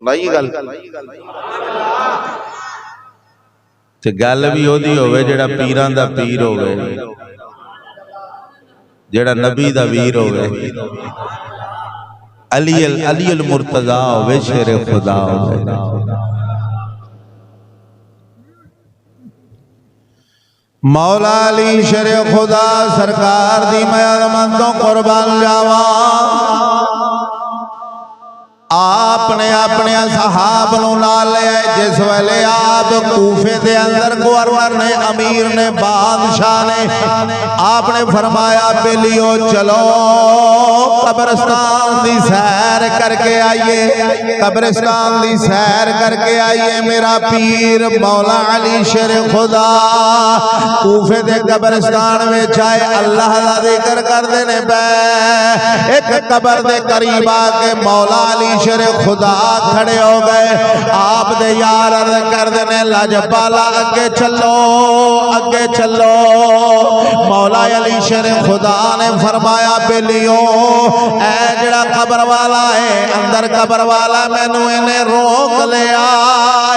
بھائی گل تے گل بھی اودی ہوے جڑا پیراں دا پیر ہوے، جڑا نبی دا ویر ہوے، علی المرتضی ہوے، شیر خدا ہوے۔ مولا علی شیر خدا سرکار دی میں عظمت تو قربان جاواں۔ آپ نے اپنے صحاب نو نال لے جس ویلے آپ کوفے دے اندر گورنر نے، امیر نے، بادشاہ نے، آپ نے فرمایا بیلیو چلو قبرستان دی سیر کر کے آئیے، قبرستان دی سیر کر کے آئیے۔ میرا پیر مولا علی شیر خدا کوفے دے قبرستان میں چاہے اللہ دا ذکر کر دینے پہ، ایک قبر دے قریب آکے مولا علی شیر خدا کھڑے ہو گئے۔ آپ دے یار عرض کر دینے لاجپالا اگے چلو، اگے چلو۔ مولا علی شیر خدا نے فرمایا بیلیو اے جڑا قبر والا ہے، اندر قبر والا مینوں انہیں روک لیا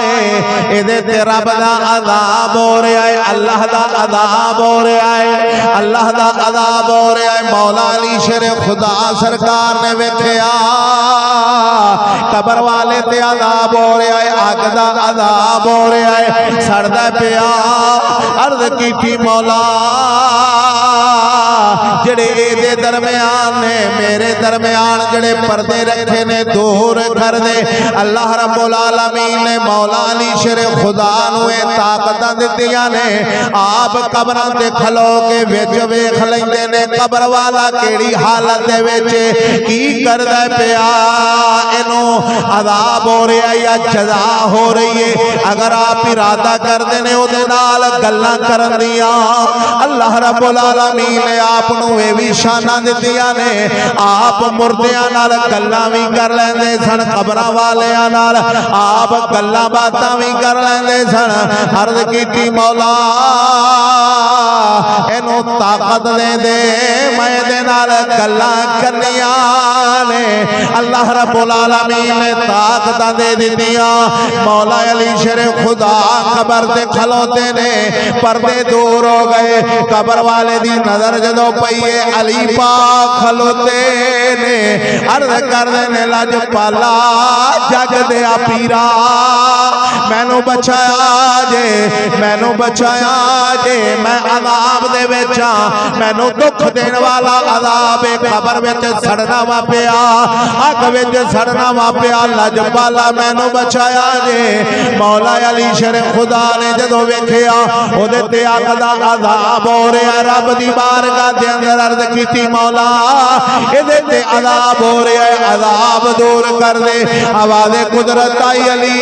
ہے، ادھے تے رب دا عذاب ہو رہا ہے، اللہ دا عذاب ہو رہا ہے، اللہ دا عذاب ہو رہا ہے۔ مولا علی شیر خدا سرکار نے ویکھیا قبر والے تے عذاب ہو رہا ہے، آگ دا عذاب ہو رہا ہے، سڑدا پیا۔ عرض کیتی مولا جڑے دے درمیان نے میرے درمیان جڑے پردے رکھے نے دور کر دے۔ اللہ رب العالمین نے مولا علی شیر خدا نو طاقتاں دتیاں نے۔ آپ قبراں تے کھلو کے وچ ویکھ لیندے نے قبر والا کیڑی حالت دے وچ کی کردا پیا، اینو عذاب ہو رہا ہے یا جزا ہو رہی ہے۔ اگر آپ ارادہ کر دینے او دے نال گلاں کرن دیاں، اللہ رب العالمین نے آپ نو اے وی شاناں دتیاں نے۔ آپ مردیاں نال گلاں وی کر لیندے سن، قبراں والیاں نال آپ گلاں باتاں وی کر لیندے سن۔ عرض کیتی مولا اینو طاقت دے دے، میں دے نال گلاں کرنیاں نے۔ اللہ رب العالمین نے طاقت دے دتیاں۔ مولا علی شیر خدا قبر دے کھلوتے نے، پردے دور ہو گئے۔ قبر والے دی نظر جدو پئیے علی پاک کھلوتے نے، عرض کر دینے لاجپالا جگ دیا پیرا مینو بچایا جے، مینو بچایا جے، میں عذاب دے وچا، مینو دکھ دین والا عذاب قبر وچ سڑنا وا پیا، اگ وچ سڑنا وا پیا، لاجپالا مینو بچایا جے۔ مولا علی شیر خدا نے جدو ویکھیا او دے تے اگ دا عذاب ہو رہا، رب دی بارگاہ دے اندر عرض کیتی مولا اے دے تے عذاب ہو رہا ہے، عذاب دور کر دے۔ آواز قدرت آئی علی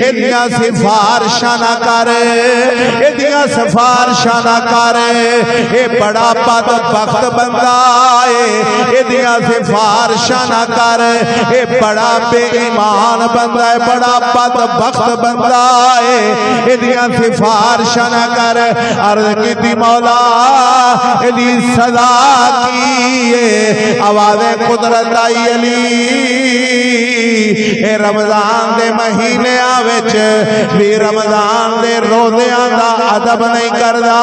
ادیاں سفارشاں نہ کر، ادیاں سفارشاں نہ کر، اے بڑا بد بخت بندہ ہے، ادیاں سفارشاں نہ کر، اے بڑا بے ایمان بندہ ہے، بڑا بد بخت بندہ ہے، ادیاں سفارشاں نہ کر۔ عرض کیتی مولا ادی سزا کی ہے۔ آواز قدرت آئی علی اے رمضان دے مہینے آوچ بھی رمضان دے روزیاں دا ادب نہیں کردا،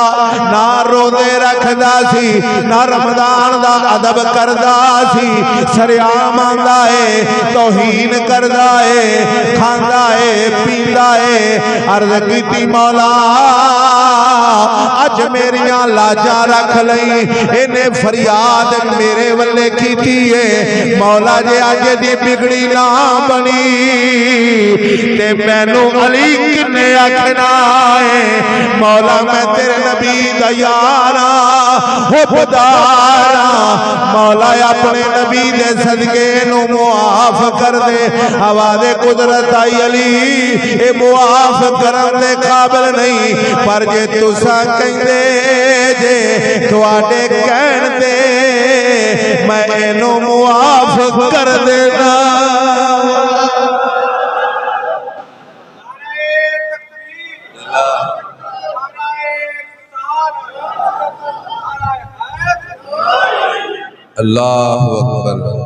نہ روزے رکھدا سی نہ رمضان دا ادب کردا سی، سریام آندا ہے، توہین کردا ہے، کھاندا ہے، پیندا ہے۔ عرض کیتی مولا اج میریاں لاجاں رکھ لئی، انہیں فریاد میرے ولے کیتی ہے، مولا جے اج دی بگڑی نہ بنی تے مینو علی کنے آکھنا ہے۔ مولا میں تیرے نبی دا یارا حبدارا، مولا اپنے نبی دے صدقے نو معاف کر دے۔ آواز قدرت آئی علی اے معاف کرن دے قابل نہیں، پر جے تسا کہندے جے تواڈے کہن دے میں اینو معاف کر دینا۔ اللہ اکبر۔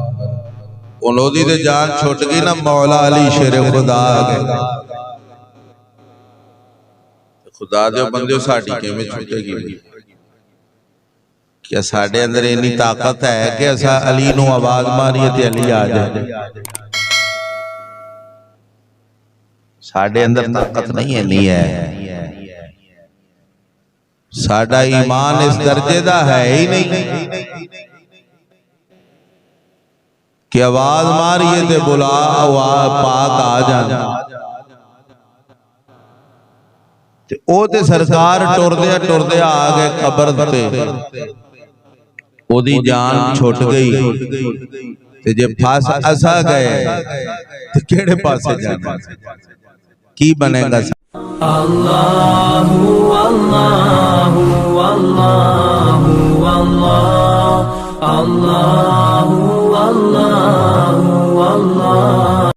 انہوں دی تے جان چھوٹ گئی نا، مولا علی شیر خدا آگئے خدا دیو بندیو ساڑھی کے میں چھوٹے گی بھی کیا ساڑھے اندر اینی طاقت ہے کہ ایسا علی نو آواز ماری تے علی آ جائے؟ ساڑھے اندر طاقت نہیں ہے، نہیں ہے۔ ساڑھا ایمان اس درجے دا ہے ہی نہیں کہ آواز ماریے تے بلا پاک آ جانا۔ او تے سرکار ٹر دیا آگے قبر تے، او دی جان چھوٹ گئی تے جے پھاس اسا گئے تے کیڑے پاسے جانا کی بنے گا؟ اللہ اللہ اللہ اللہ اللہ اللہ اللہ